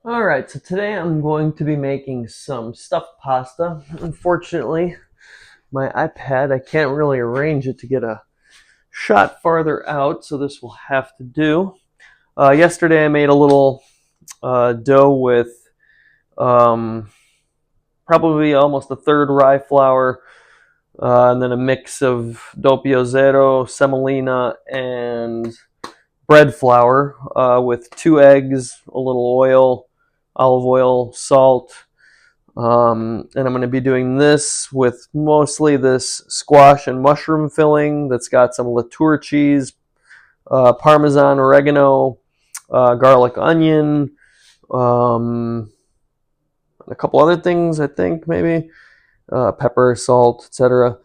Alright, so today I'm going to be making some stuffed pasta. Unfortunately, my iPad, I can't really arrange it to get a shot farther out, so this will have to do. Yesterday I made a little dough with um, probably almost a third rye flour, and then a mix of doppio zero, semolina, and bread flour with 2 eggs, a little oil, olive oil, salt. And I'm going to be doing this with mostly this squash and mushroom filling that's got some Latour cheese, Parmesan, oregano, garlic, onion, um, a couple other things, I think, maybe pepper, salt, etc.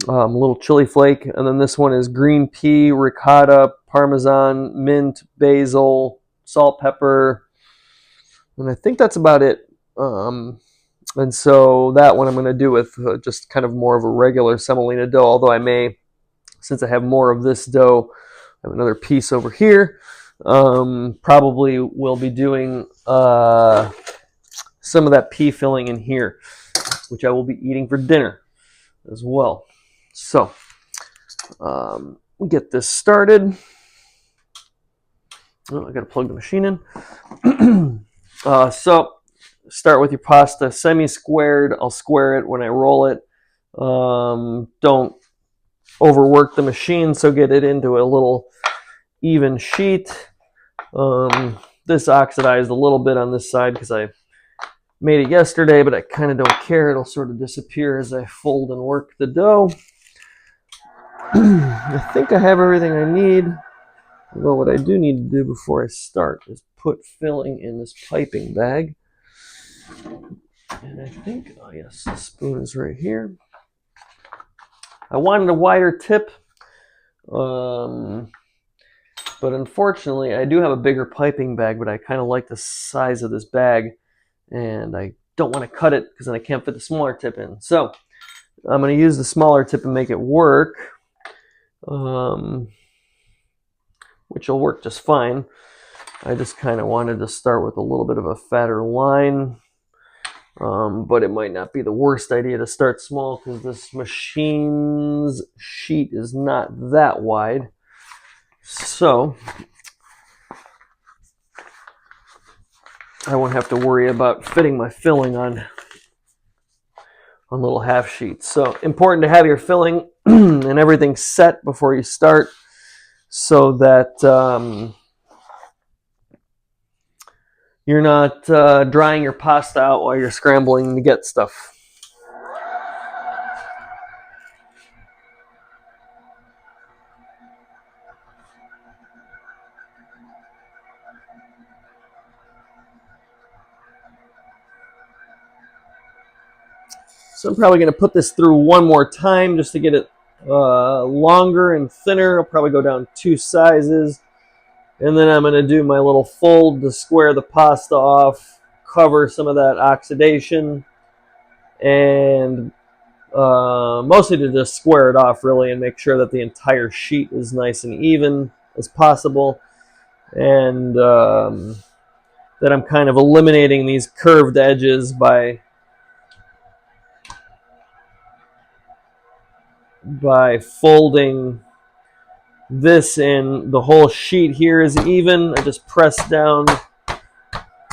A little chili flake. And then this one is green pea, ricotta, Parmesan, mint, basil, salt, pepper. And I think that's about it. And so that one I'm going to do with just kind of more of a regular semolina dough, although I may, since I have more of this dough, I have another piece over here. Probably will be doing some of that pea filling in here, which I will be eating for dinner as well. So we get this started. Oh, I got to plug the machine in. So start with your pasta semi-squared. I'll square it when I roll it. Don't overwork the machine, so get it into a little even sheet. This oxidized a little bit on this side because I made it yesterday, but I kind of don't care. It'll sort of disappear as I fold and work the dough. I think I have everything I need. Although what I do need to do before I start is put filling in this piping bag. And I think, oh yes, the spoon is right here. I wanted a wider tip, but unfortunately I do have a bigger piping bag, but I kind of like the size of this bag, and I don't want to cut it because then I can't fit the smaller tip in. So I'm going to use the smaller tip and make it work, which will work just fine. I just kind of wanted to start with a little bit of a fatter line, but it might not be the worst idea to start small because this machine's sheet is not that wide. So I won't have to worry about fitting my filling on little half sheets. So important to have your filling and everything set before you start so that you're not drying your pasta out while you're scrambling to get stuff. So I'm probably going to put this through one more time just to get it longer and thinner. I'll probably go down 2 sizes. And then I'm going to do my little fold to square the pasta off, cover some of that oxidation, and mostly to just square it off really and make sure that the entire sheet is nice and even as possible. And that I'm kind of eliminating these curved edges by folding this in. The whole sheet here is even. I just press down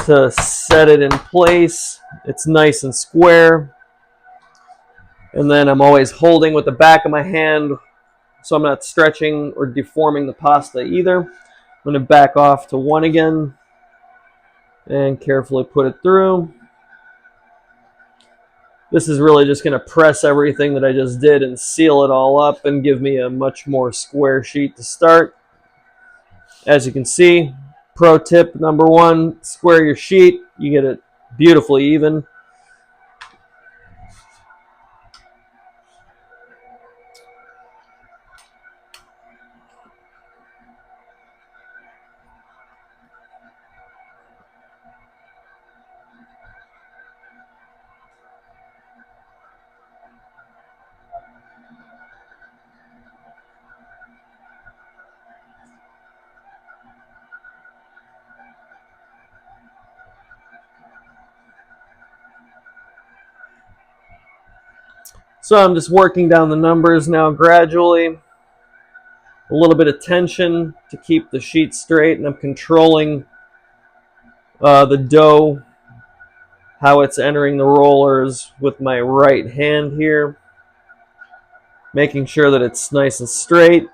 to set it in place. It's nice and square. And then I'm always holding with the back of my hand so I'm not stretching or deforming the pasta either. I'm going to back off to 1 again and carefully put it through. This is really just going to press everything that I just did and seal it all up and give me a much more square sheet to start. As you can see, pro tip number 1, square your sheet. You get it beautifully even. So I'm just working down the numbers now gradually. A little bit of tension to keep the sheet straight, and I'm controlling the dough, how it's entering the rollers with my right hand here, making sure that it's nice and straight.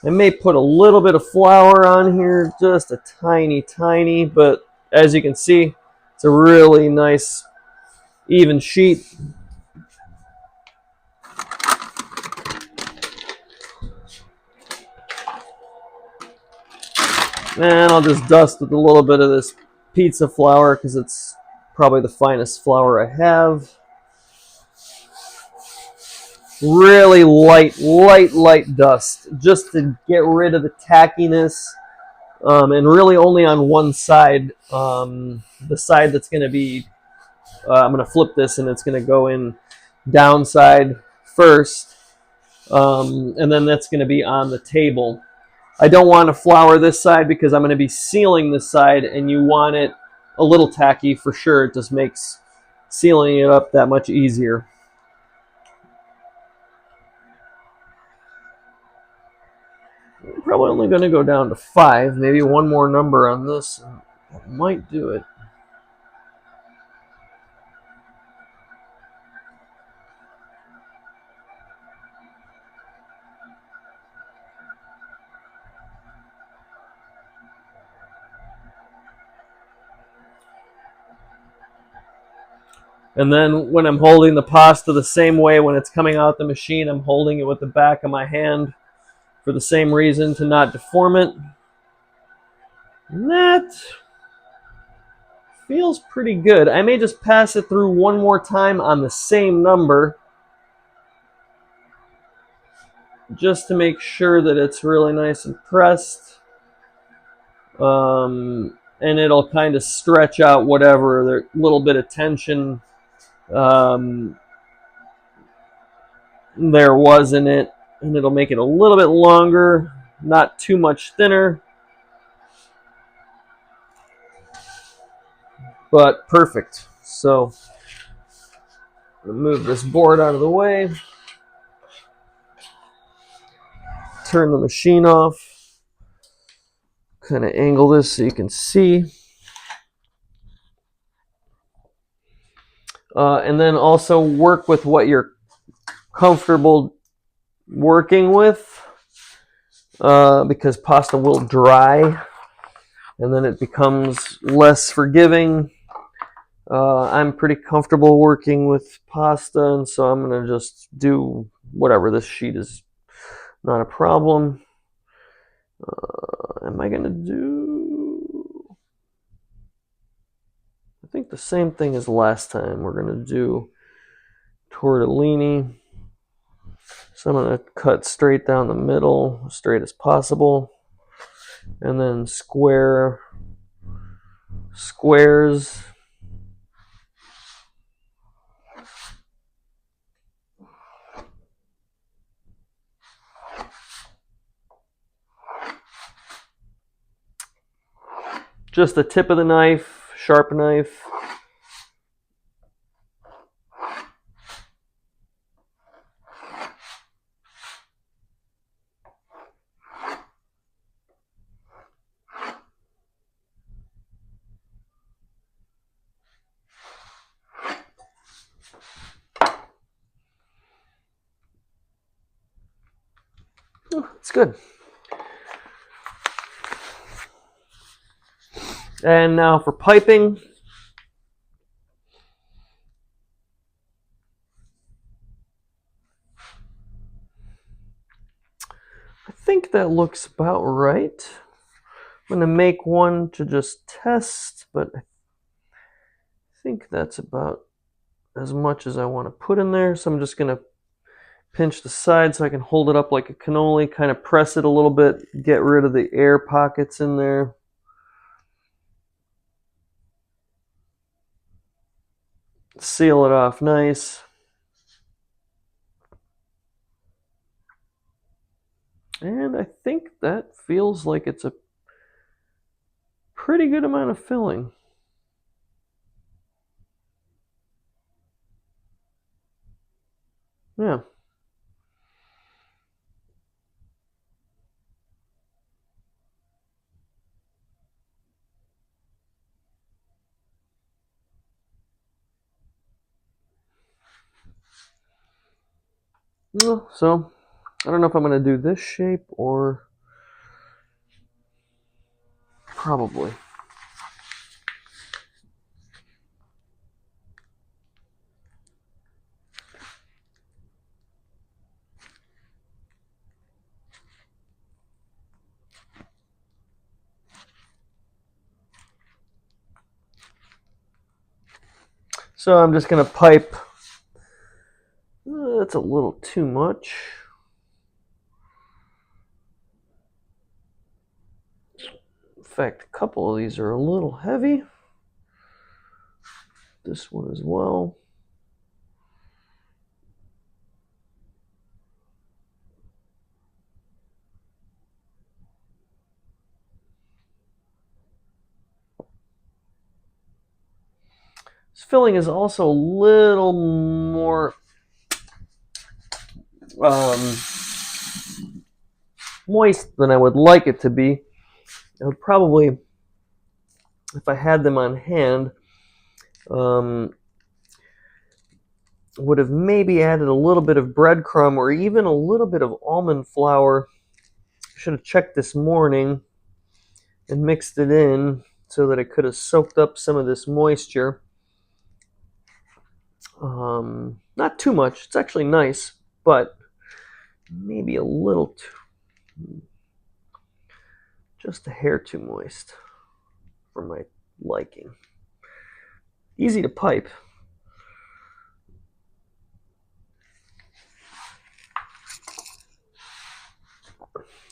I may put a little bit of flour on here, just a tiny, but as you can see, it's a really nice even sheet. And I'll just dust with a little bit of this pizza flour because it's probably the finest flour I have. Really light dust, just to get rid of the tackiness, and really only on one side, the side that's going to be, I'm going to flip this and it's going to go in downside first, and then that's going to be on the table. I don't want to flour this side because I'm going to be sealing this side, and you want it a little tacky for sure. It just makes sealing it up that much easier. I'm probably only going to go down to 5, maybe one more number on this. That might do it. And then when I'm holding the pasta the same way when it's coming out the machine, I'm holding it with the back of my hand for the same reason, to not deform it. And that feels pretty good. I may just pass it through one more time on the same number, just to make sure that it's really nice and pressed. And it'll kind of stretch out whatever little bit of tension there was in it, and it'll make it a little bit longer, not too much thinner, but perfect. So move this board out of the way, turn the machine off, kind of angle this so you can see, and then also work with what you're comfortable working with, because pasta will dry and then it becomes less forgiving. I'm pretty comfortable working with pasta, and so I'm going to just do whatever. This sheet is not a problem. Am I going to do, I think the same thing as last time. We're going to do tortellini. So I'm going to cut straight down the middle, as straight as possible, and then squares. Just the tip of the knife, sharp knife. Oh, it's good. And now for piping. I think that looks about right. I'm going to make one to just test, but I think that's about as much as I want to put in there. So I'm just going to pinch the side so I can hold it up like a cannoli, kind of press it a little bit, get rid of the air pockets in there. Seal it off nice. And I think that feels like it's a pretty good amount of filling. Yeah. So I don't know if I'm going to do this shape or probably. So I'm just going to pipe. That's a little too much. In fact, a couple of these are a little heavy. This one as well. This filling is also a little more moist than I would like it to be. I would probably, if I had them on hand, would have maybe added a little bit of breadcrumb or even a little bit of almond flour. I should have checked this morning and mixed it in so that it could have soaked up some of this moisture. Not too much. It's actually nice, but maybe a little too, just a hair too moist for my liking. Easy to pipe.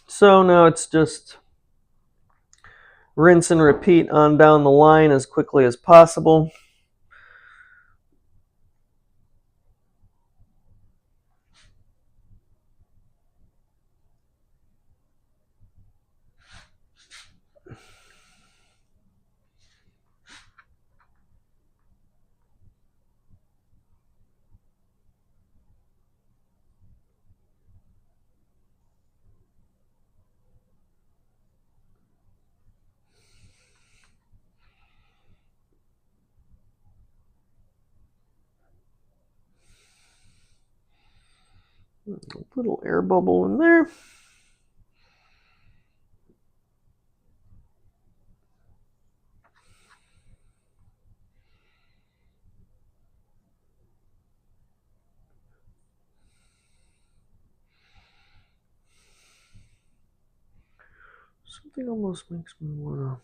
So now it's just rinse and repeat on down the line as quickly as possible. A little air bubble in there. Something almost makes me want to...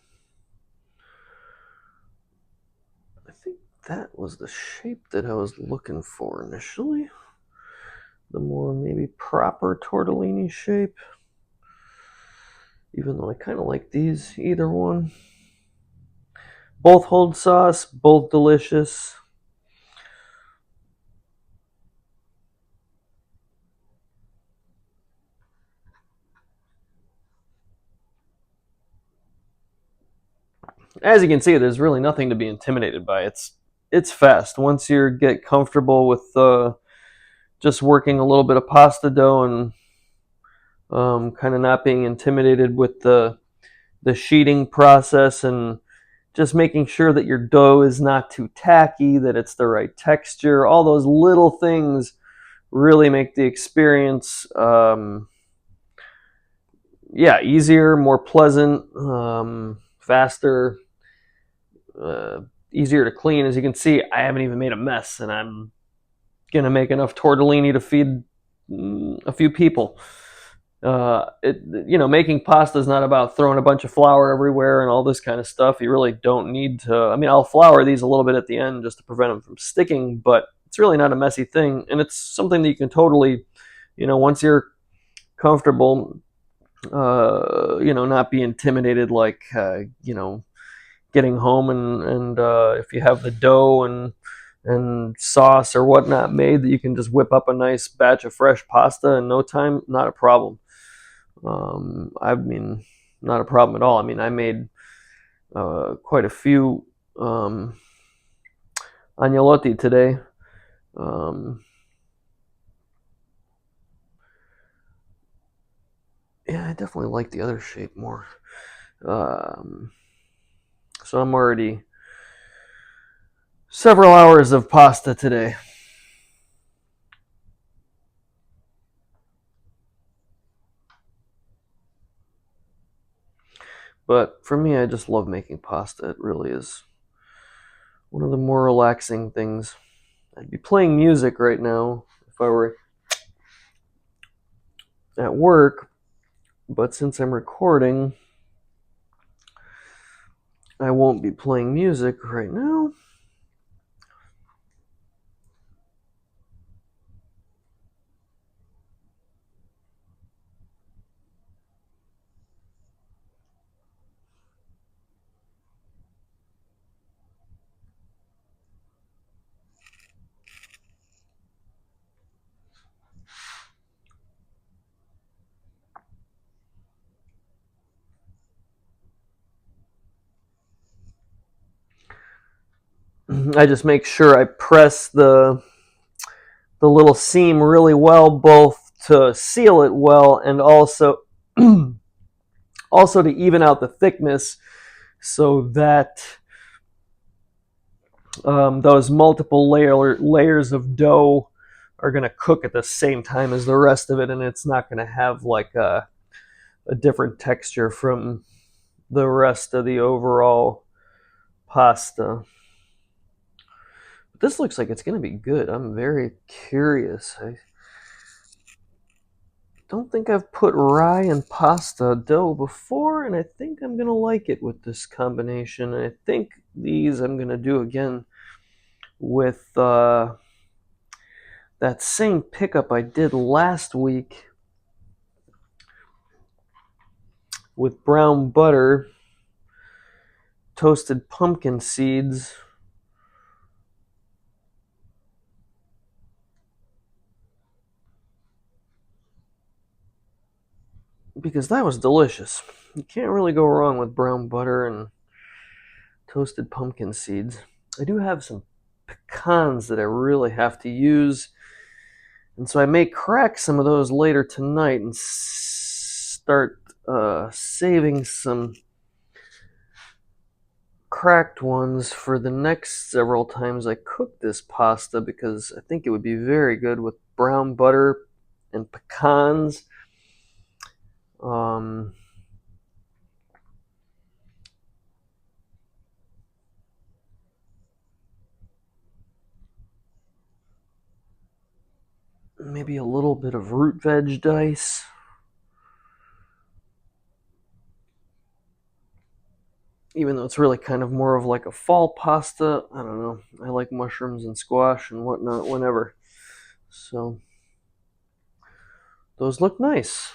I think that was the shape that I was looking for initially. The more maybe proper tortellini shape. Even though I kind of like these, either one. Both hold sauce, both delicious. As you can see, there's really nothing to be intimidated by. It's fast. Once you get comfortable with just working a little bit of pasta dough and kind of not being intimidated with the sheeting process and just making sure that your dough is not too tacky, that it's the right texture. All those little things really make the experience easier, more pleasant, faster, easier to clean. As you can see, I haven't even made a mess, and I'm gonna make enough tortellini to feed a few people. Making pasta is not about throwing a bunch of flour everywhere and all this kind of stuff. You really don't need to. I mean, I'll flour these a little bit at the end just to prevent them from sticking, but it's really not a messy thing, and it's something that you can totally, once you're comfortable, not be intimidated like, getting home and if you have the dough and sauce or whatnot made, that you can just whip up a nice batch of fresh pasta in no time. Not a problem. I mean, not a problem at all. I mean, I made quite a few agnolotti today. I definitely like the other shape more. So I'm already several hours of pasta today. But for me, I just love making pasta. It really is one of the more relaxing things. I'd be playing music right now if I were at work, but since I'm recording, I won't be playing music right now. I just make sure I press the little seam really well, both to seal it well and also also to even out the thickness, so that those multiple layers of dough are going to cook at the same time as the rest of it, and it's not going to have like a different texture from the rest of the overall pasta. But this looks like it's going to be good. I'm very curious. I don't think I've put rye in pasta dough before, and I think I'm going to like it with this combination. I think these I'm going to do again with that same pickup I did last week with brown butter, toasted pumpkin seeds, because that was delicious. You can't really go wrong with brown butter and toasted pumpkin seeds. I do have some pecans that I really have to use, and so I may crack some of those later tonight and start saving some cracked ones for the next several times I cook this pasta, because I think it would be very good with brown butter and pecans. Maybe a little bit of root veg dice. Even though it's really kind of more of like a fall pasta, I don't know. I like mushrooms and squash and whatnot whenever. So those look nice.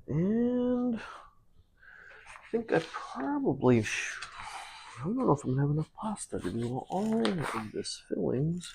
And I think I probably I don't know if I'm gonna have enough pasta to do all of this fillings.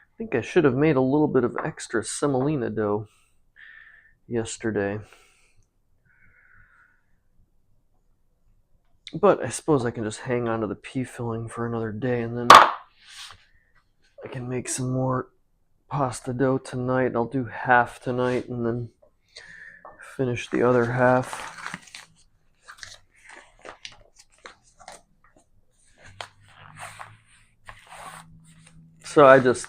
I think I should have made a little bit of extra semolina dough yesterday. But I suppose I can just hang on to the pea filling for another day, and then I can make some more pasta dough tonight. I'll do half tonight and then finish the other half. So I just,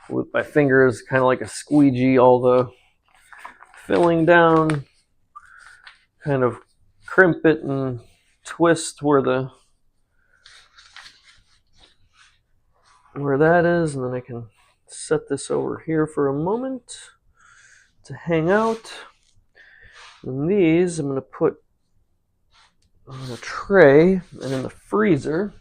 with my fingers, kind of like a squeegee, all the filling down, kind of crimp it and twist where that is, and then I can set this over here for a moment to hang out. And these I'm going to put on a tray and in the freezer.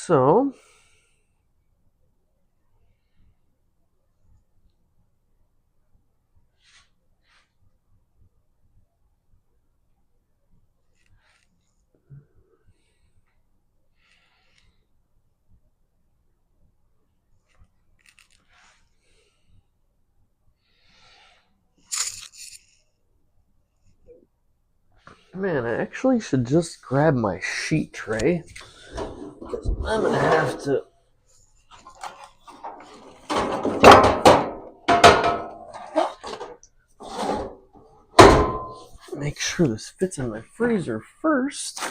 So man, I actually should just grab my sheet tray. I'm gonna have to make sure this fits in my freezer first.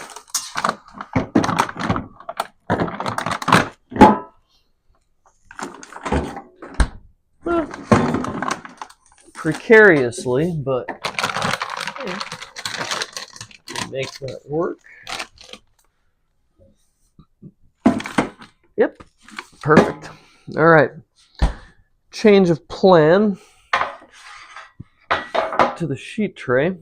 Precariously, but yeah, make that work. Yep, perfect. All right, change of plan to the sheet tray.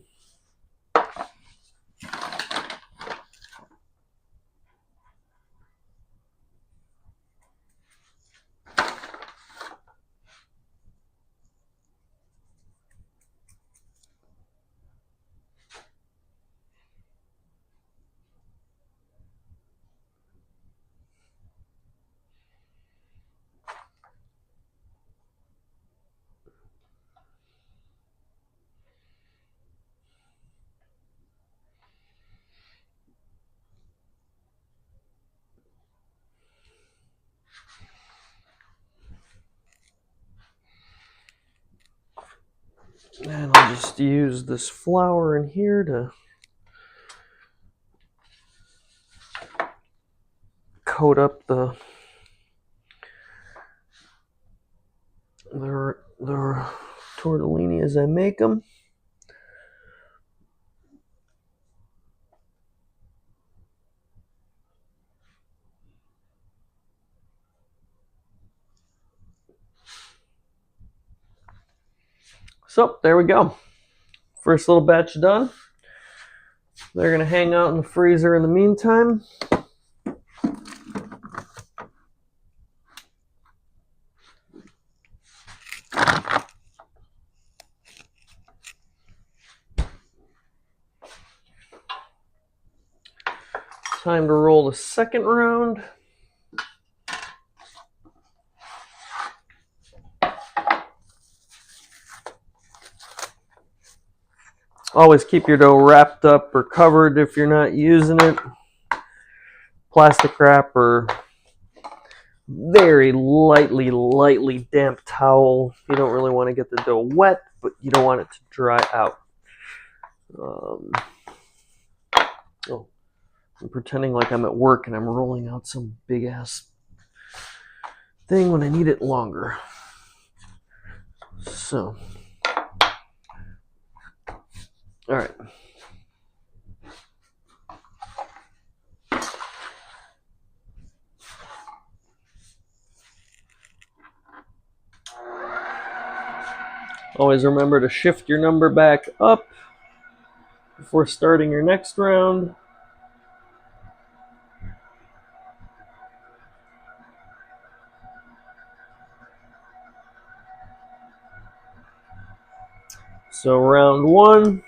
And I'll just use this flour in here to coat up the tortellini as I make them. So there we go. First little batch done. They're going to hang out in the freezer in the meantime. Time to roll the second round. Always keep your dough wrapped up or covered if you're not using it. Plastic wrap or very lightly damp towel. You don't really want to get the dough wet, but you don't want it to dry out. I'm pretending like I'm at work and I'm rolling out some big ass thing when I need it longer. So, all right. Always remember to shift your number back up before starting your next round. So round one.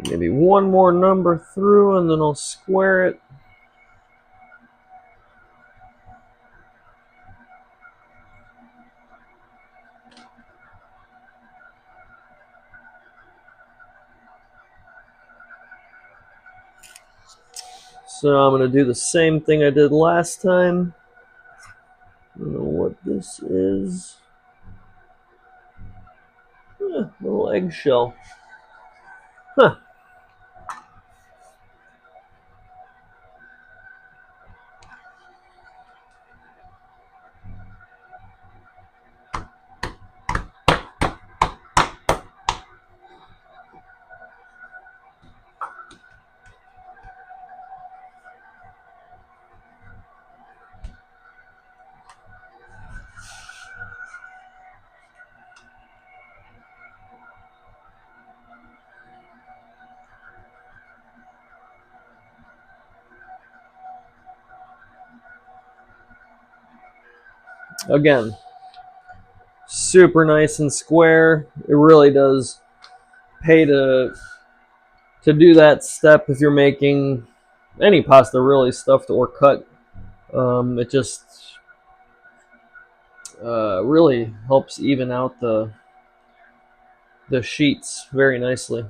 Maybe one more number through and then I'll square it. So I'm going to do the same thing I did last time. I don't know what this is. Little eggshell. Huh. Again, super nice and square. It really does pay to do that step if you're making any pasta, really, stuffed or cut. It just really helps even out the sheets very nicely.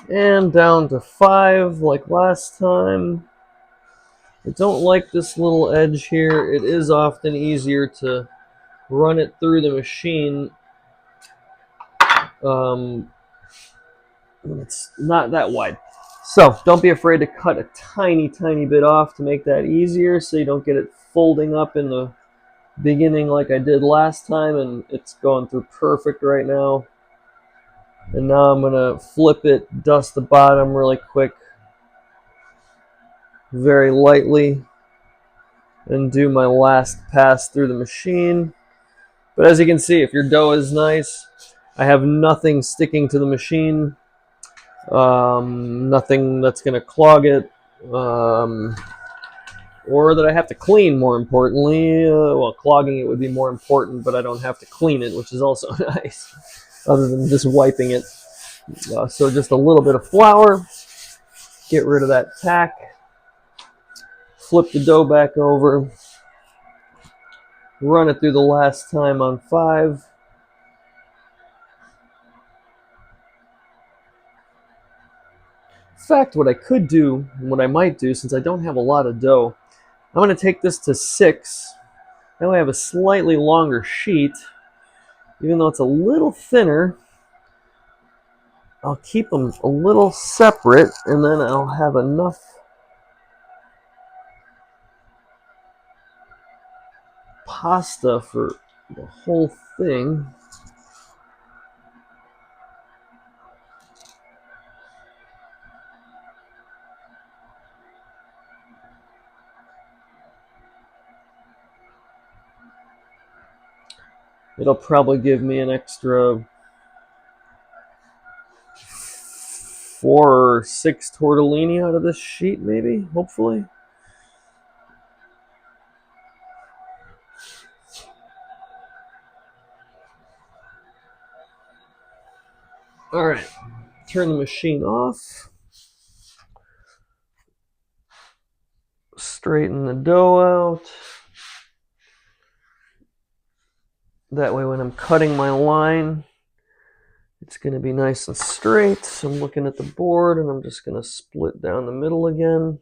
And down to 5 like last time. I don't like this little edge here. It is often easier to run it through the machine. It's not that wide. So don't be afraid to cut a tiny, tiny bit off to make that easier so you don't get it folding up in the beginning like I did last time, and it's going through perfect right now. And now I'm going to flip it, dust the bottom really quick, very lightly, and do my last pass through the machine. But as you can see, if your dough is nice, I have nothing sticking to the machine, nothing that's going to clog it, or that I have to clean, more importantly. Well, clogging it would be more important, but I don't have to clean it, which is also nice, other than just wiping it. So just a little bit of flour, get rid of that tack, flip the dough back over, run it through the last time on 5. In fact, what I could do, what I might do, since I don't have a lot of dough, I'm going to take this to 6. Now I have a slightly longer sheet. Even though it's a little thinner, I'll keep them a little separate, and then I'll have enough pasta for the whole thing. It'll probably give me an extra 4 or 6 tortellini out of this sheet, maybe, hopefully. All right, turn the machine off. Straighten the dough out. That way when I'm cutting my line, it's going to be nice and straight. So I'm looking at the board, and I'm just going to split down the middle again.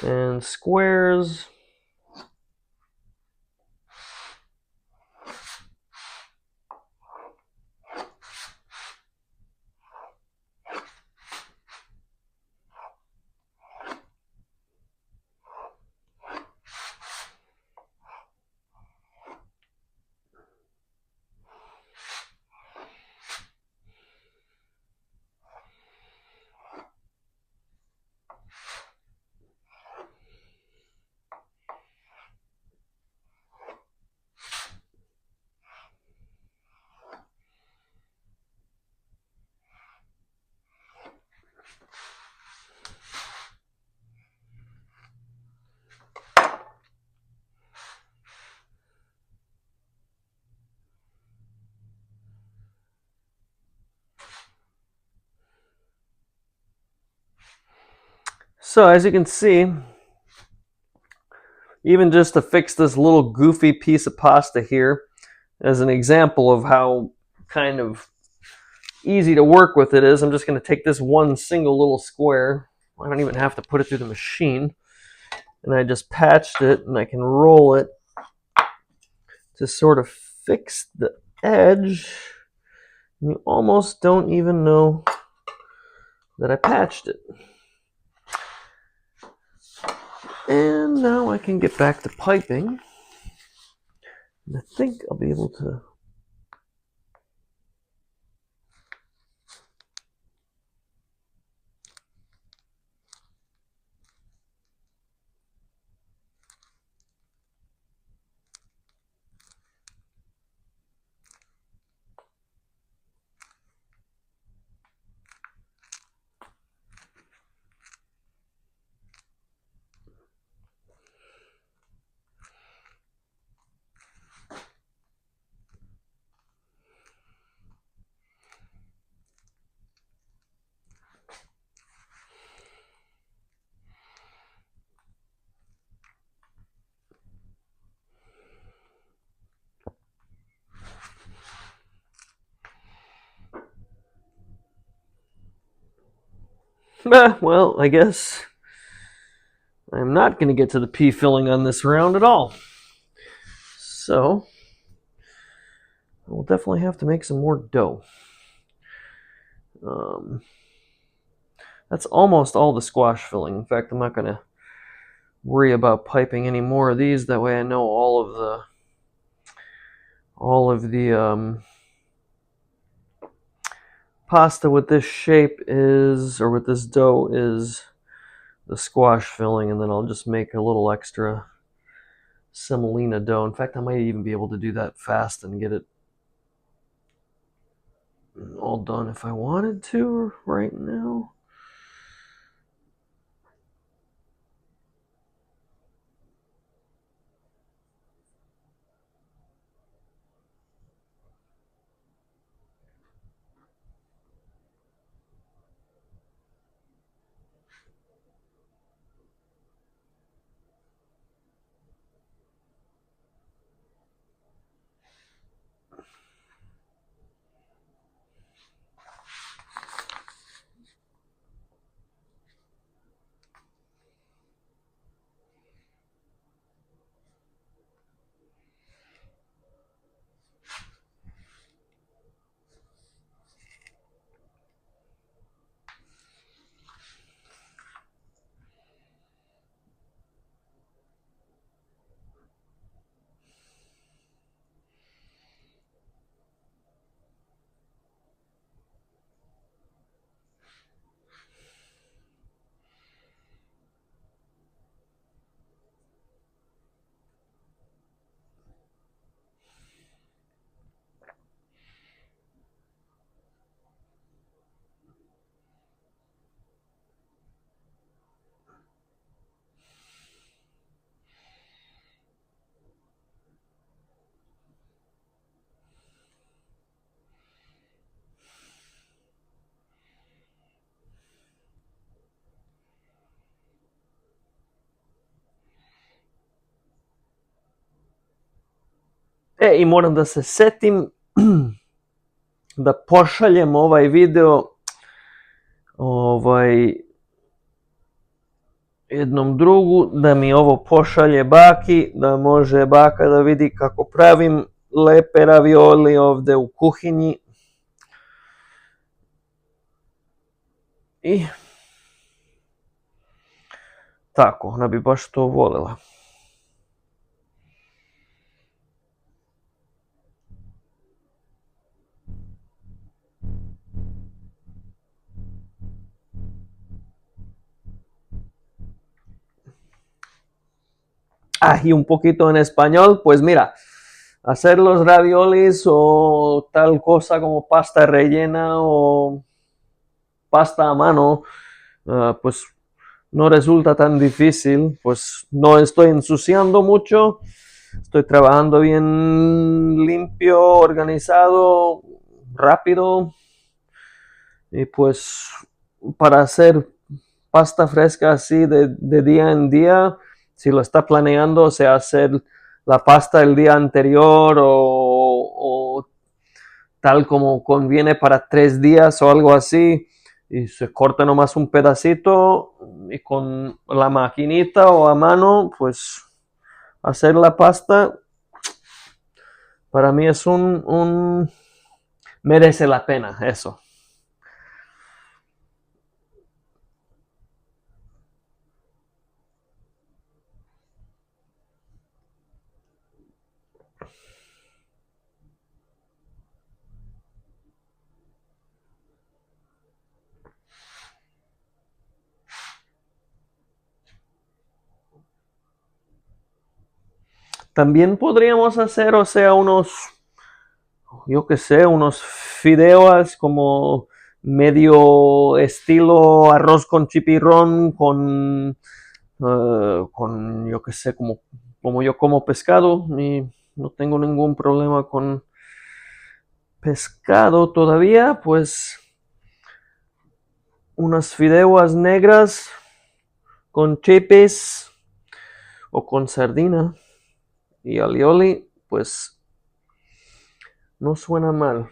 And squares. So as you can see, even just to fix this little goofy piece of pasta here, as an example of how kind of easy to work with it is, I'm just going to take this one single little square. I don't even have to put it through the machine. And I just patched it, and I can roll it to sort of fix the edge. You almost don't even know that I patched it. And now I can get back to piping. And I think I'll be able to. Well, I guess I'm not going to get to the pea filling on this round at all. So, I will definitely have to make some more dough. That's almost all the squash filling. In fact, I'm not going to worry about piping any more of these. That way I know all of the pasta with this shape is, or with this dough is the squash filling, and then I'll just make a little extra semolina dough. In fact, I might even be able to do that fast and get it all done if I wanted to right now. I moram da se setim da pošaljem ovaj video jednom drugu, da mi ovo pošalje baki, da može baka da vidi kako pravim lepe ravioli ovde u kuhinji. I tako, ona bi baš to voljela. Y un poquito en español, pues mira, hacer los raviolis o tal cosa como pasta rellena o pasta a mano, pues no resulta tan difícil, pues no estoy ensuciando mucho, estoy trabajando bien limpio, organizado, rápido, y pues para hacer pasta fresca así de día en día, si lo está planeando, o sea, hacer la pasta el día anterior o tal como conviene para 3 días o algo así, y se corta nomás un pedacito y con la maquinita o a mano, pues hacer la pasta, para mí es un Merece la pena, eso. También podríamos hacer, o sea, yo qué sé, unos fideos como medio estilo arroz con chipirrón, con yo qué sé, como yo como pescado y no tengo ningún problema con pescado todavía, pues unas fideos negras con chipis o con sardina y alioli, pues no suena mal.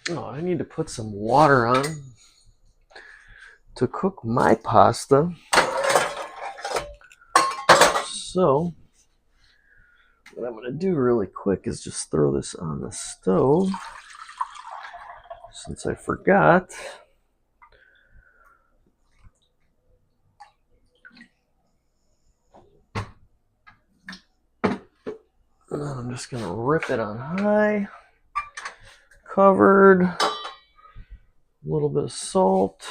Oh, I need to put some water on to cook my pasta. So, what I'm going to do really quick is just throw this on the stove since I forgot. And then I'm just going to rip it on high, covered, a little bit of salt.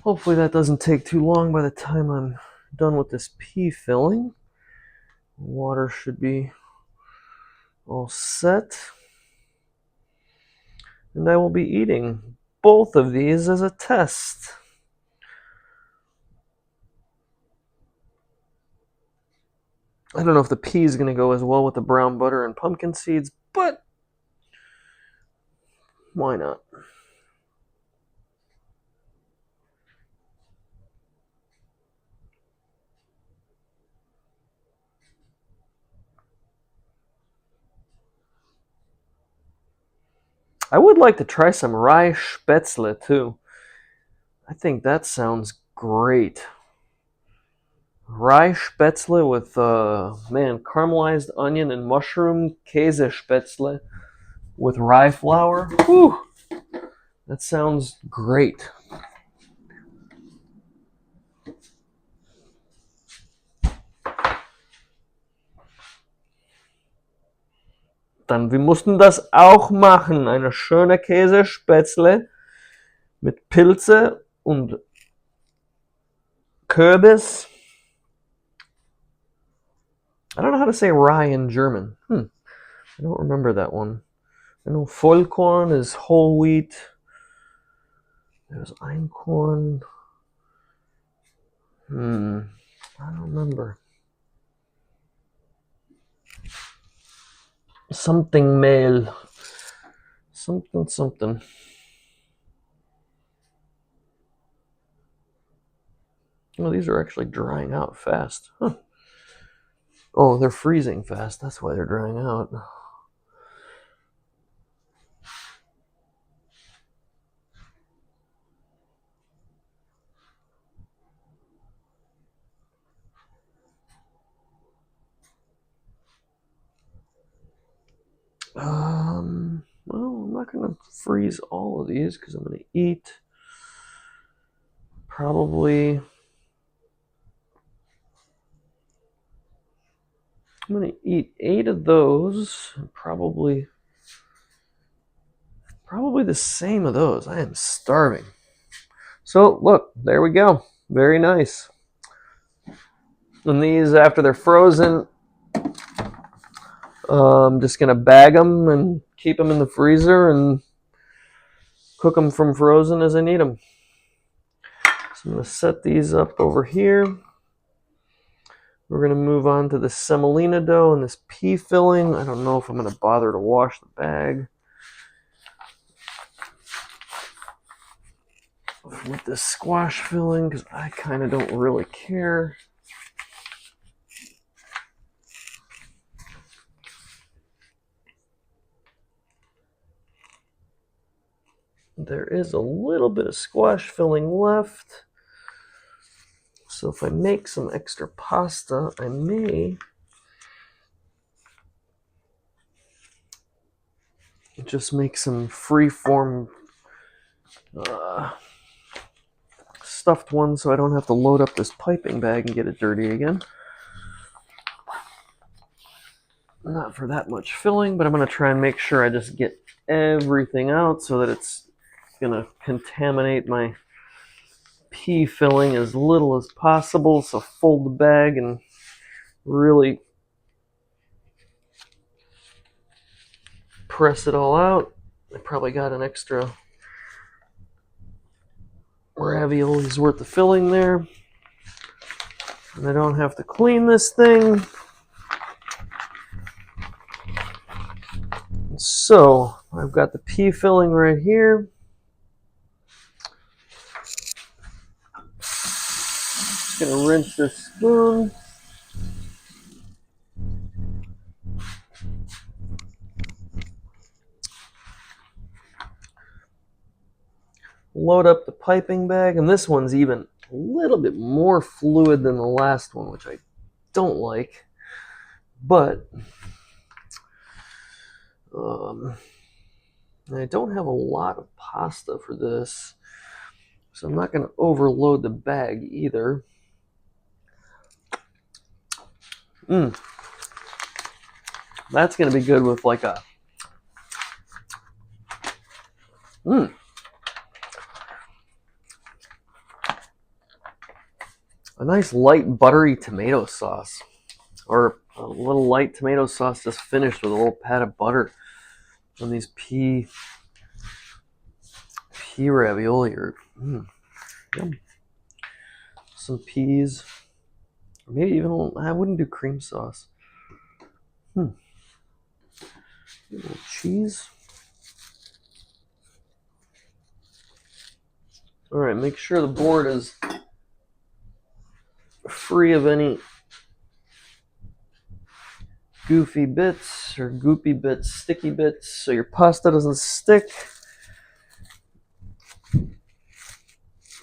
Hopefully that doesn't take too long by the time I'm done with this pea filling. Water should be all set. And I will be eating both of these as a test. I don't know if the pea is going to go as well with the brown butter and pumpkin seeds, but why not? I would like to try some rye spätzle too. I think that sounds great. Rye spätzle with, caramelized onion and mushroom Käse spätzle with rye flour. Whew, that sounds great. Dann, wir mussten das auch machen. Eine schöne Käsespätzle mit Pilze und Kürbis. I don't know how to say rye in German. I don't remember that one. I know Vollkorn is whole wheat. There's Einkorn. I don't remember. Something meal. Something. Oh, these are actually drying out fast. Huh. Oh, they're freezing fast. That's why they're drying out. Well, I'm not going to freeze all of these because I'm going to eat probably I'm going to eat 8 of those. Probably the same of those. I am starving. So look, there we go. Very nice. And these, after they're frozen, I'm just going to bag them and keep them in the freezer and cook them from frozen as I need them. So I'm going to set these up over here. We're going to move on to the semolina dough and this pea filling. I don't know if I'm going to bother to wash the bag with the squash filling because I kind of don't really care. There is a little bit of squash filling left. So if I make some extra pasta, I may just make some free-form stuffed ones so I don't have to load up this piping bag and get it dirty again. Not for that much filling, but I'm going to try and make sure I just get everything out so that it's going to contaminate my pea filling as little as possible. So fold the bag and really press it all out. I probably got an extra raviolis worth of filling there. And I don't have to clean this thing. So I've got the pea filling right here. Just gonna rinse this spoon. Load up the piping bag, and this one's even a little bit more fluid than the last one, which I don't like. But I don't have a lot of pasta for this, so I'm not going to overload the bag either. That's going to be good with like a nice light buttery tomato sauce, or a little light tomato sauce just finished with a little pat of butter on these pea ravioli. Or some peas, or maybe even I wouldn't do cream sauce. A little cheese. All right, make sure the board is free of any goofy bits or goopy bits, sticky bits, so your pasta doesn't stick.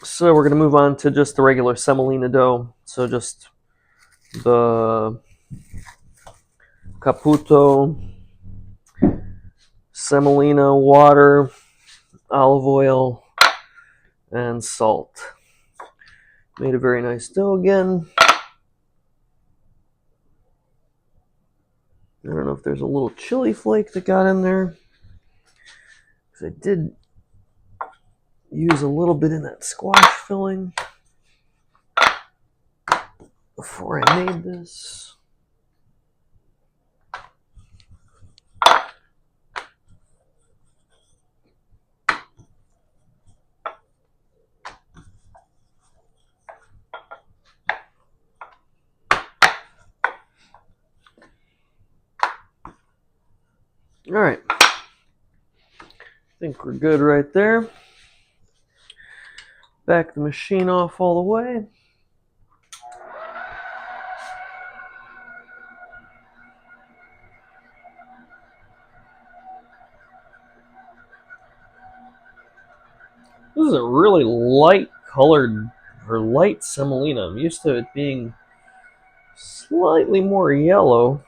So we're going to move on to just the regular semolina dough. So just the caputo, semolina, water, olive oil, and salt. Made a very nice dough again. I don't know if there's a little chili flake that got in there, because I did use a little bit in that squash filling before I made this. All right, I think we're good right there. Back the machine off all the way. This is a really light colored, or light semolina. I'm used to it being slightly more yellow.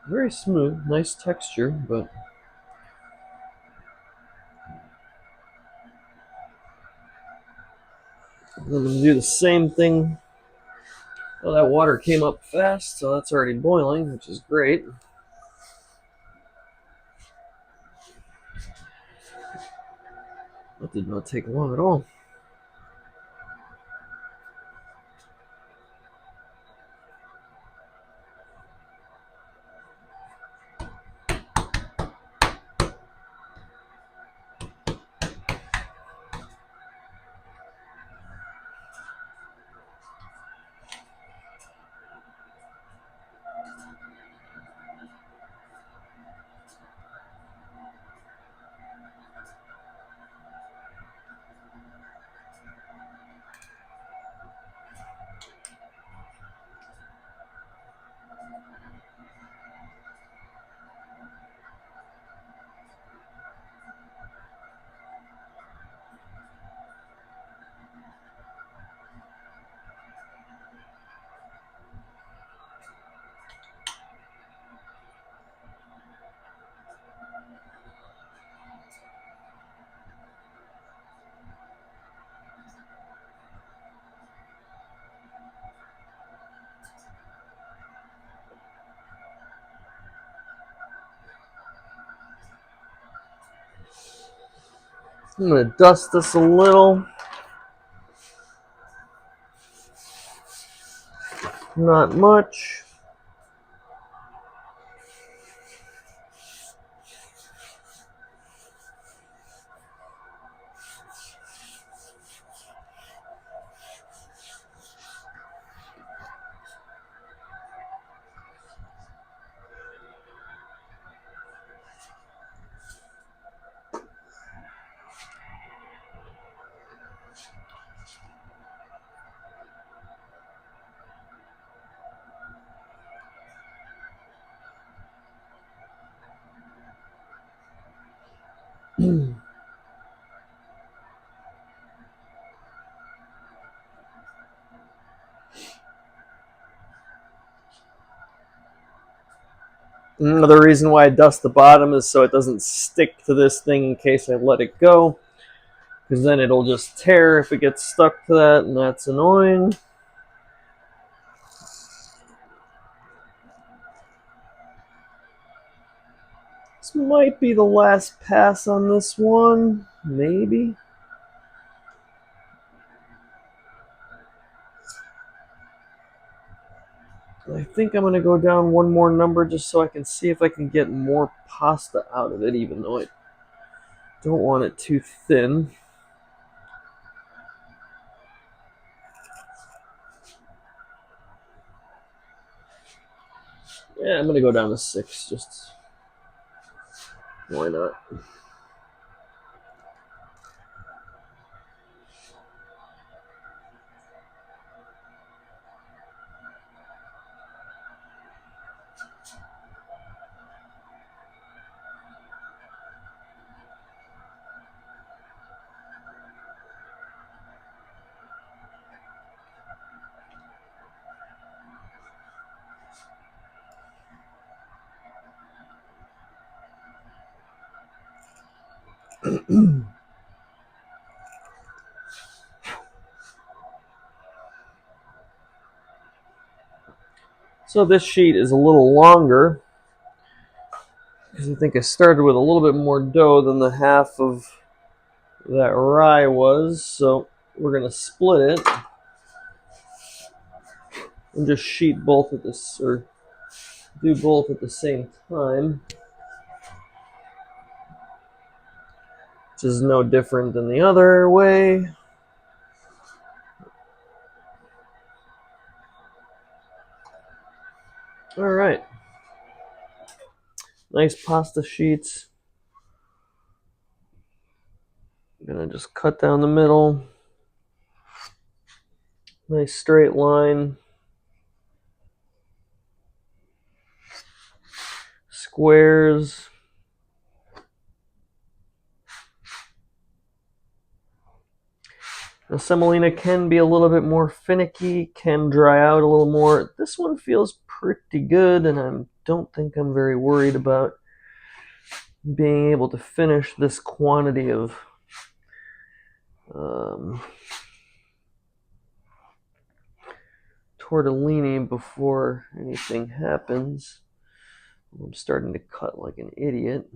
Very smooth, nice texture, but I'm going to do the same thing. Well, that water came up fast, so that's already boiling, which is great. That did not take long at all. I'm going to dust this a little. Not much. Another reason why I dust the bottom is so it doesn't stick to this thing in case I let it go, because then it'll just tear if it gets stuck to that, and that's annoying. This might be the last pass on this one, maybe. I think I'm going to go down one more number just so I can see if I can get more pasta out of it, even though I don't want it too thin. Yeah, I'm going to go down to 6, just why not? So this sheet is a little longer because I think I started with a little bit more dough than the half of that rye was. So we're going to split it and just sheet both at this, or do both at the same time, which is no different than the other way. All right. Nice pasta sheets. I'm going to just cut down the middle. Nice straight line. Squares. Now, semolina can be a little bit more finicky, can dry out a little more. This one feels pretty good, and I don't think I'm very worried about being able to finish this quantity of tortellini before anything happens. I'm starting to cut like an idiot.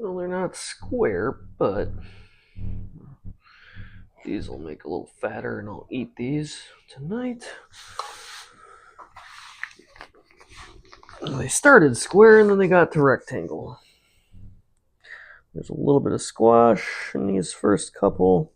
Well, they're not square, but these will make a little fatter and I'll eat these tonight. They started square and then they got to rectangle. There's a little bit of squash in these first couple.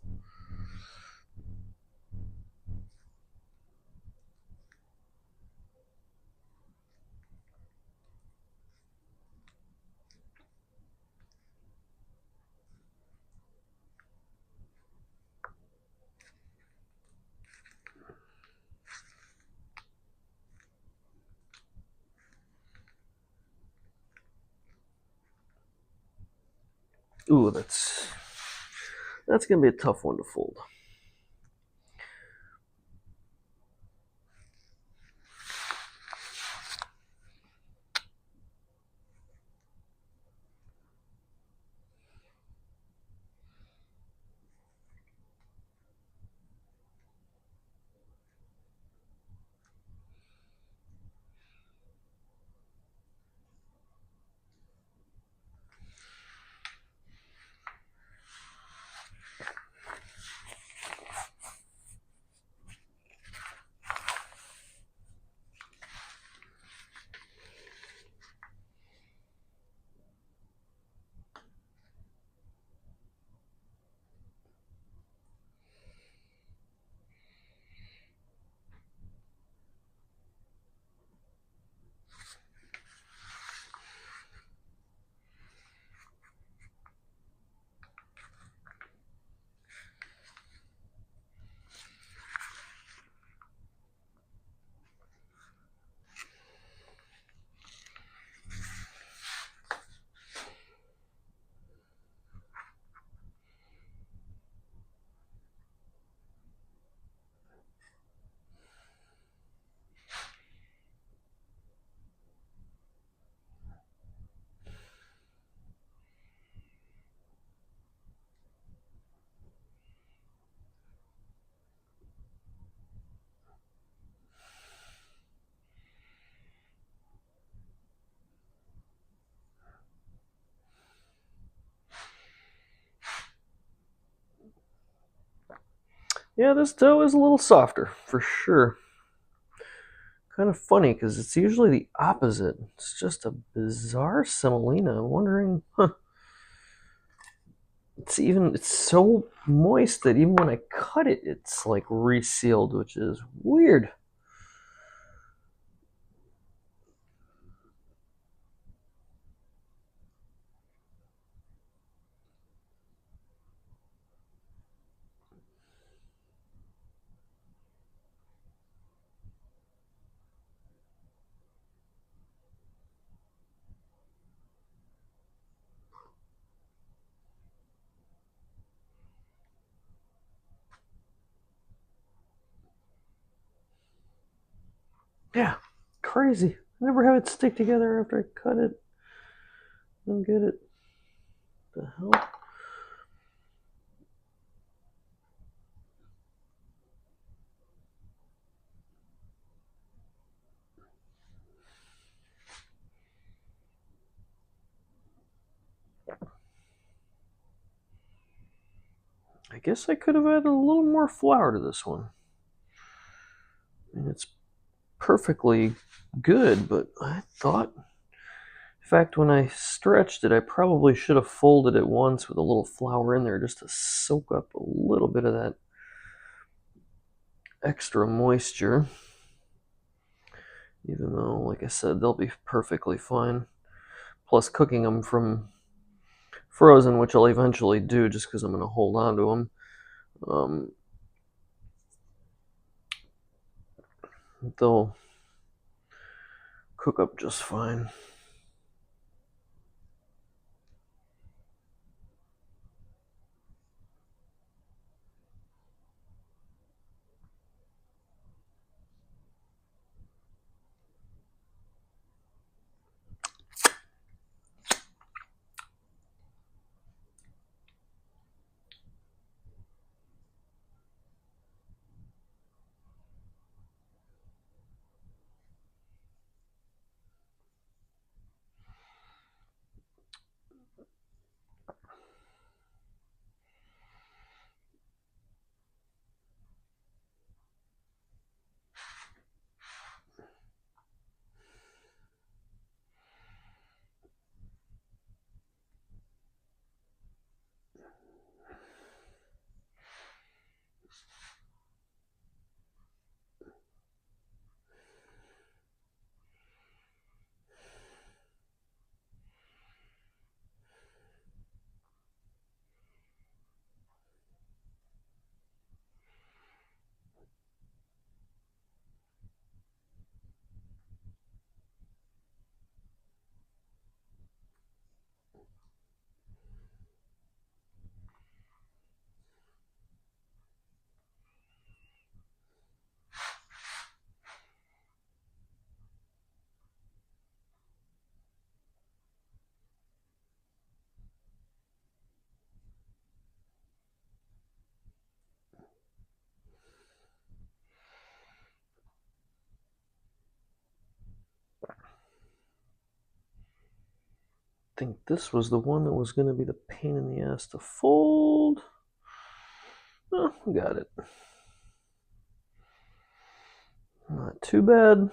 Ooh, that's gonna be a tough one to fold. Yeah, this dough is a little softer, for sure. Kind of funny, because it's usually the opposite. It's just a bizarre semolina. I'm wondering, it's so moist that even when I cut it, it's like resealed, which is weird. Yeah, crazy. I never have it stick together after I cut it. I don't get it. The hell? I guess I could have added a little more flour to this one. I mean, it's perfectly good, but I thought, in fact, when I stretched it, I probably should have folded it once with a little flour in there just to soak up a little bit of that extra moisture. Even though, like I said, they'll be perfectly fine. Plus, cooking them from frozen, which I'll eventually do just because I'm going to hold on to them. They'll cook up just fine. I think this was the one that was going to be the pain in the ass to fold. Oh, got it. Not too bad.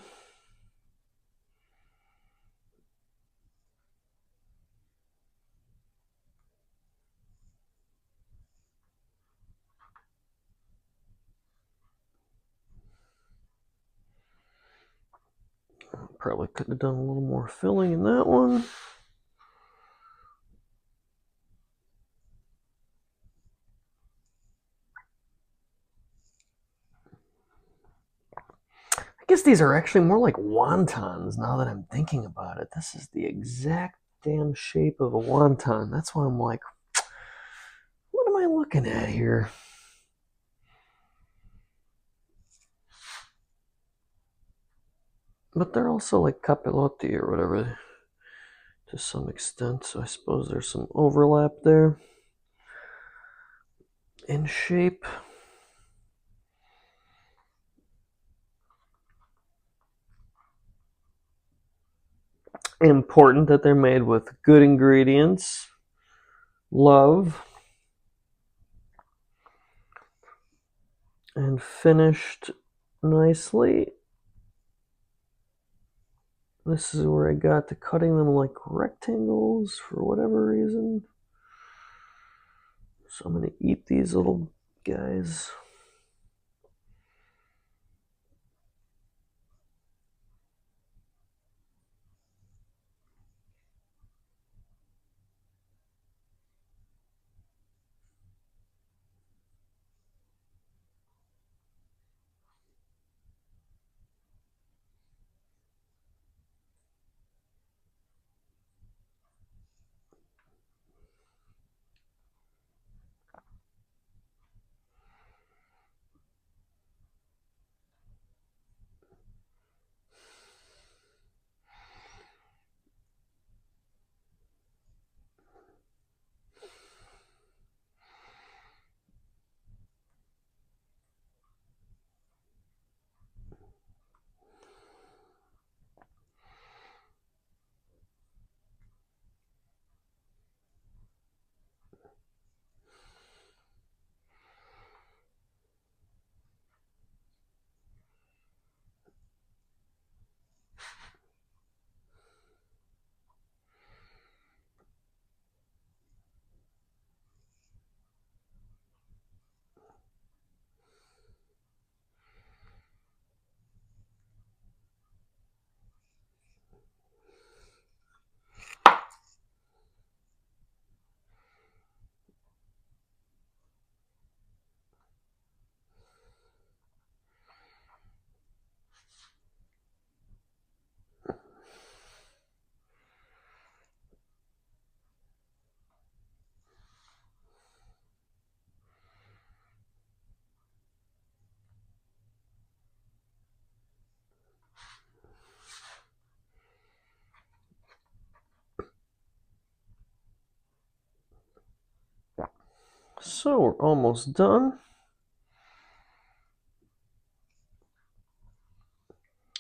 Probably could have done a little more filling in that one. I guess these are actually more like wontons now that I'm thinking about it. This is the exact damn shape of a wonton. That's why I'm like, what am I looking at here? But they're also like capilotti or whatever to some extent, so I suppose there's some overlap there in shape. Important that they're made with good ingredients, love, and finished nicely. This is where I got to cutting them like rectangles for whatever reason. So I'm going to eat these little guys. So we're almost done.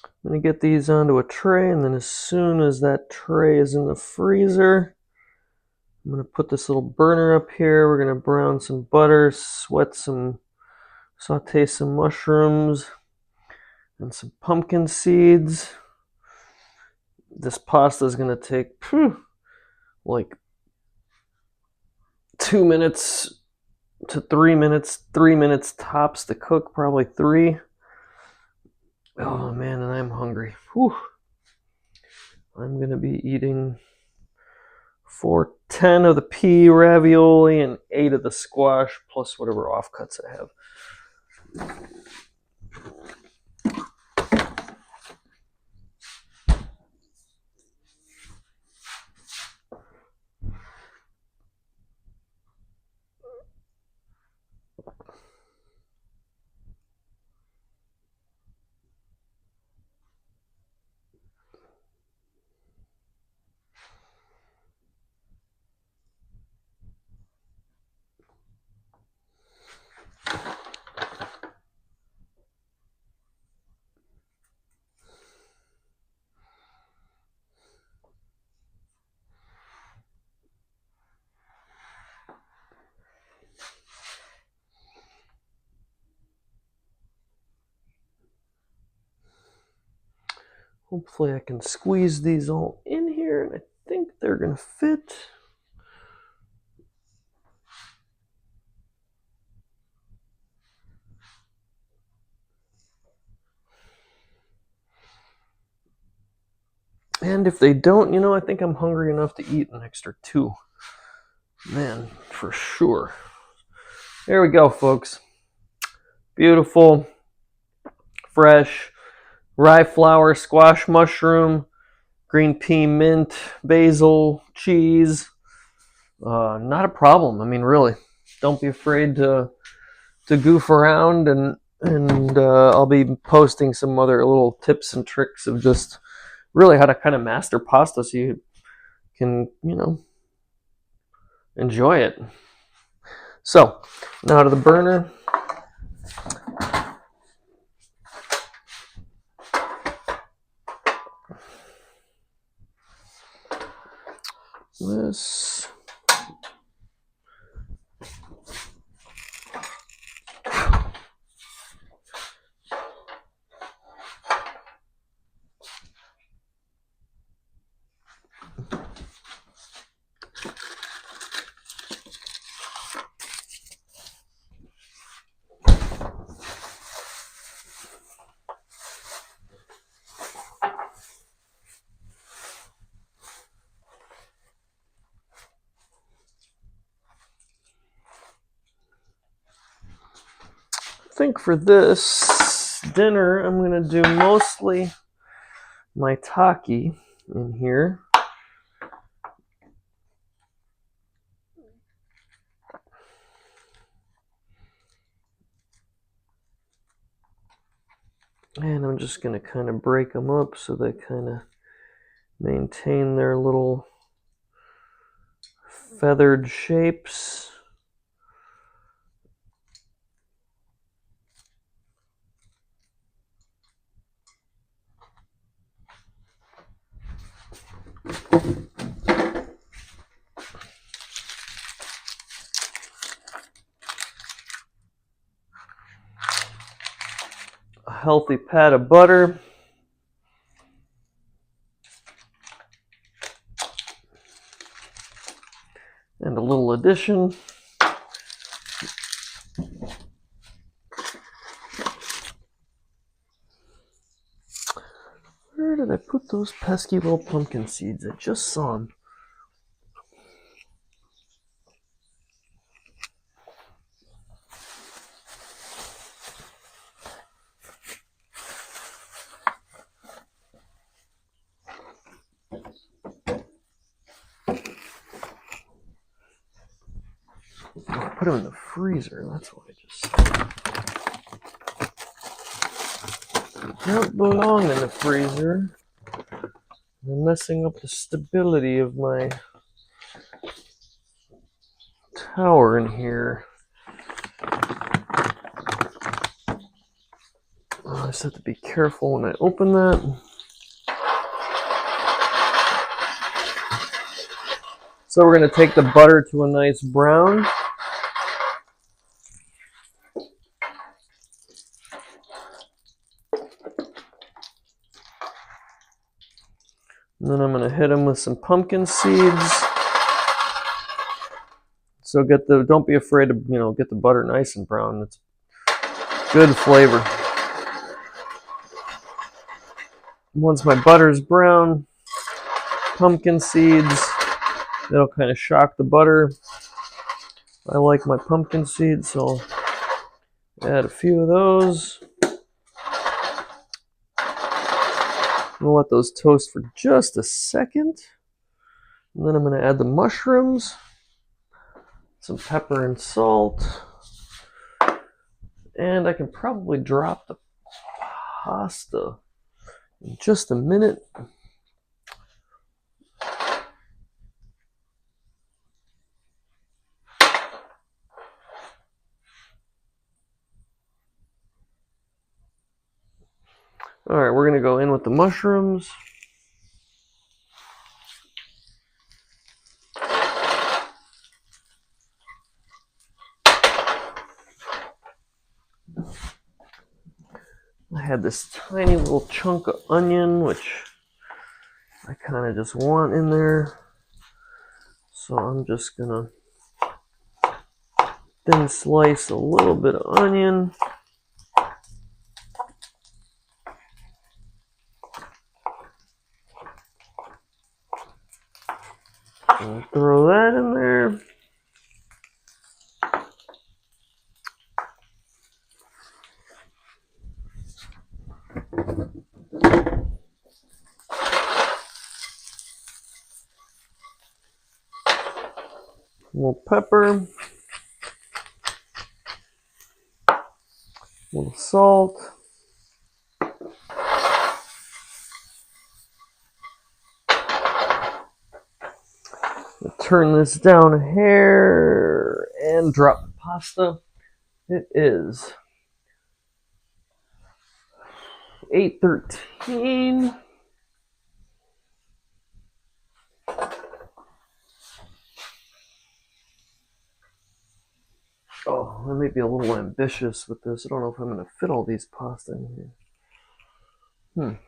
I'm going to get these onto a tray, and then as soon as that tray is in the freezer, I'm going to put this little burner up here. We're going to brown some butter, saute some mushrooms, and some pumpkin seeds. This pasta is going to take like 2 minutes to 3 minutes, 3 minutes tops to cook, probably 3. Oh man, and I'm hungry. Whew. I'm going to be eating 10 of the pea ravioli and 8 of the squash, plus whatever offcuts I have. Hopefully I can squeeze these all in here, and I think they're going to fit. And if they don't, I think I'm hungry enough to eat an extra 2. Man, for sure. There we go, folks. Beautiful, fresh, rye flour, squash mushroom, green pea, mint, basil, cheese. Not a problem. I mean, really, don't be afraid to goof around, and I'll be posting some other little tips and tricks of just really how to kind of master pasta so you can, enjoy it. So, now to the burner. This. I think for this dinner, I'm going to do mostly maitake in here. And I'm just going to kind of break them up so they kind of maintain their little feathered shapes. A healthy pat of butter. And a little addition. Where did I put those pesky little pumpkin seeds? I just saw them. I put them in the freezer. That's what I just said. They don't belong in the freezer. They're messing up the stability of my tower in here. I just have to be careful when I open that. So we're going to take the butter to a nice brown. And then I'm going to hit them with some pumpkin seeds. So don't be afraid to, get the butter nice and brown. It's good flavor. Once my butter's brown, pumpkin seeds, it'll kind of shock the butter. I like my pumpkin seeds, so I'll add a few of those. We'll let those toast for just a second. And then I'm going to add the mushrooms, some pepper and salt. And I can probably drop the pasta in just a minute. All right, we're going to go in with the mushrooms. I had this tiny little chunk of onion, which I kind of just want in there. So I'm just going to thin slice a little bit of onion. And throw that in there. A little pepper, a little salt, turn this down a hair and drop the pasta. It is 8:13. Oh, I may be a little ambitious with this. I don't know if I'm going to fit all these pasta in here.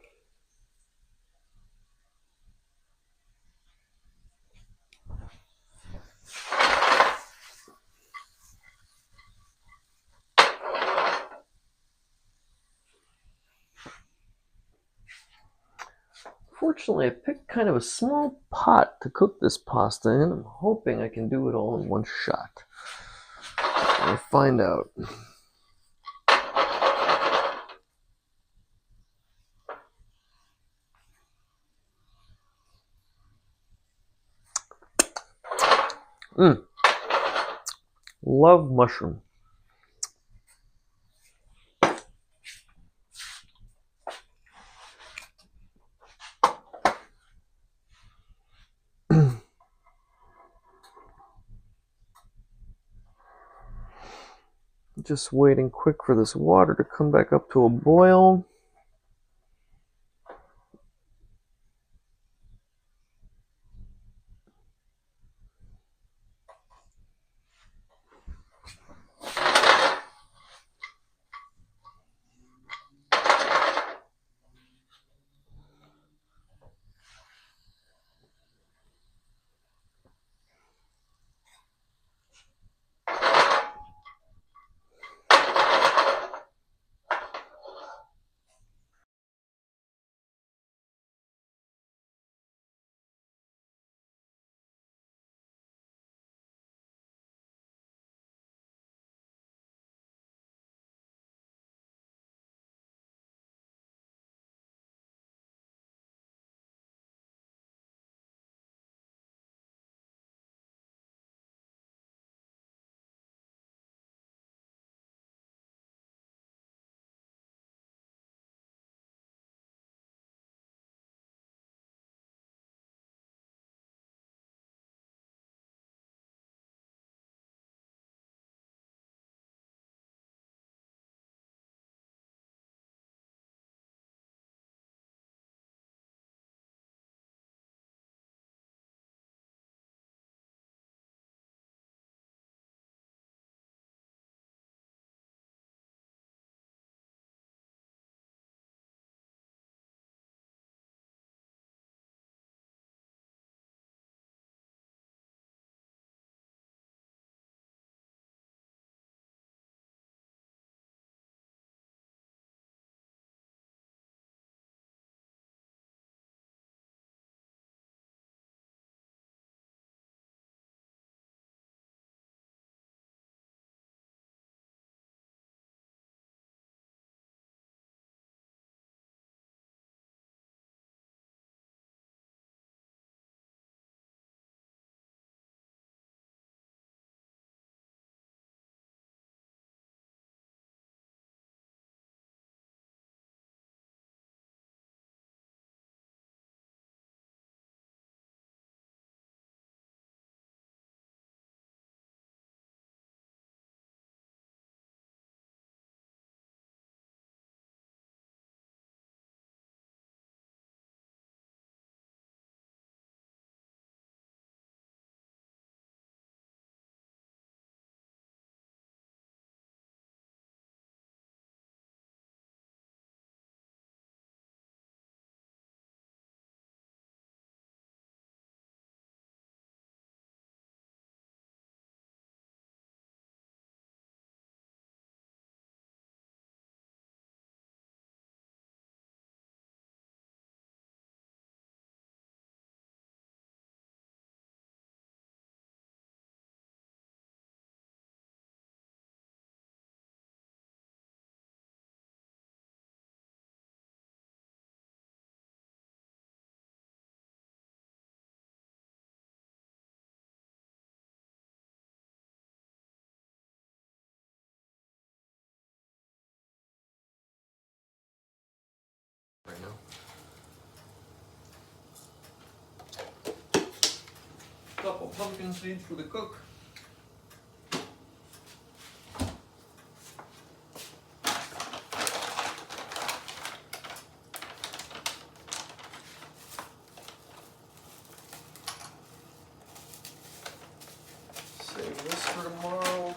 Fortunately, I picked kind of a small pot to cook this pasta in. I'm hoping I can do it all in one shot. We'll find out. Love mushroom. Just waiting quick for this water to come back up to a boil. pumpkin seeds for the cook. Save this for tomorrow.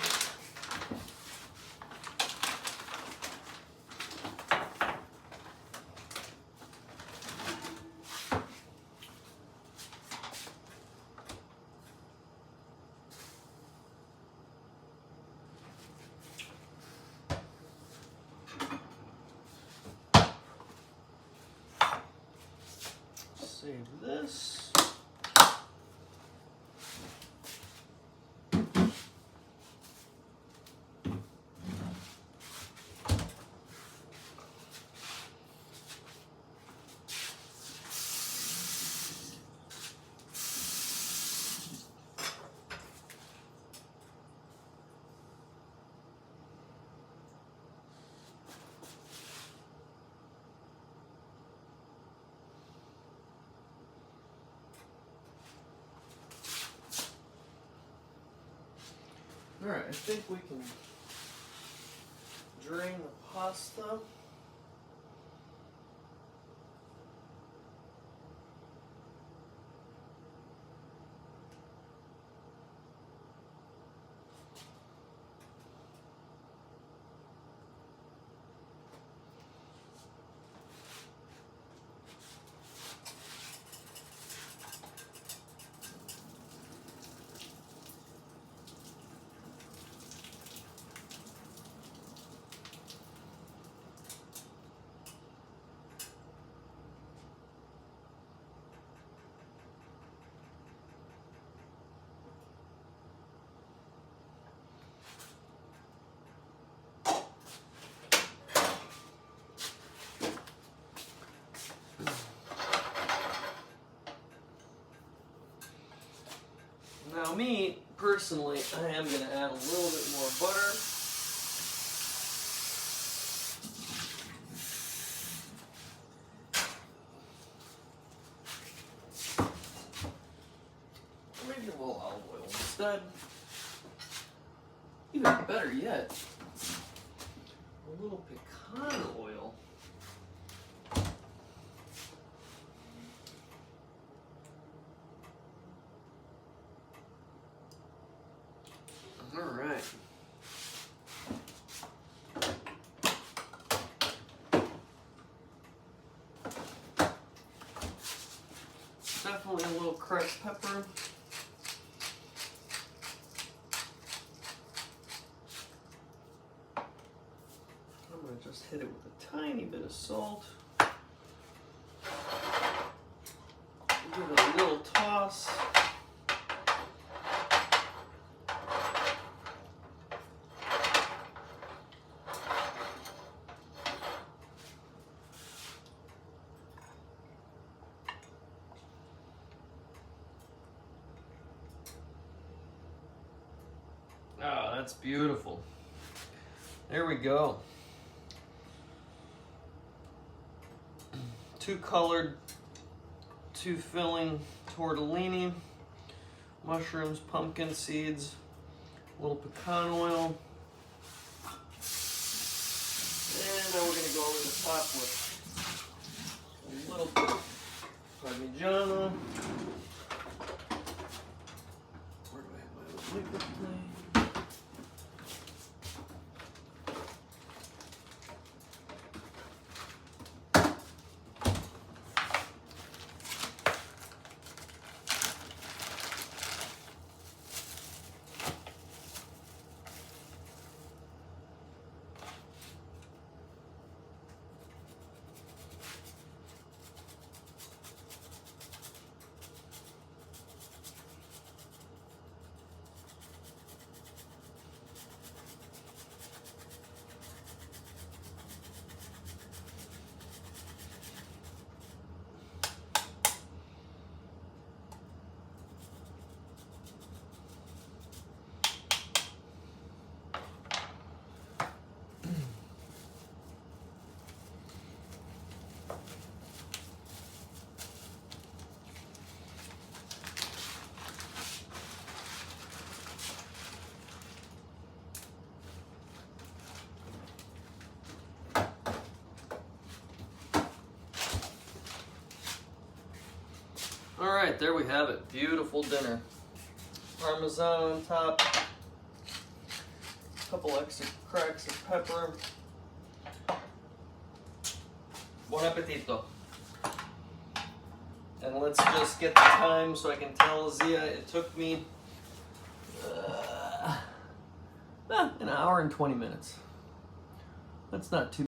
Save this. Alright, I think we can drain the pasta. Now me, personally, I am going to add a little bit more butter. Or maybe a little olive oil instead. Even better yet, a little pecan oil. Alright. Definitely a little crushed pepper. I'm going to just hit it with a tiny bit of salt. Give it a little toss. Oh, that's beautiful. There we go. Two colored, two filling tortellini, mushrooms, pumpkin seeds, a little pecan oil. And now we're going to go over the top with a little bit of Parmigiano. Where do I have my liquid plate? right, there we have it. Beautiful dinner. Parmesan on top. A couple extra cracks of pepper. Buon appetito. And let's just get the time so I can tell Zia it took me an hour and 20 minutes. That's not too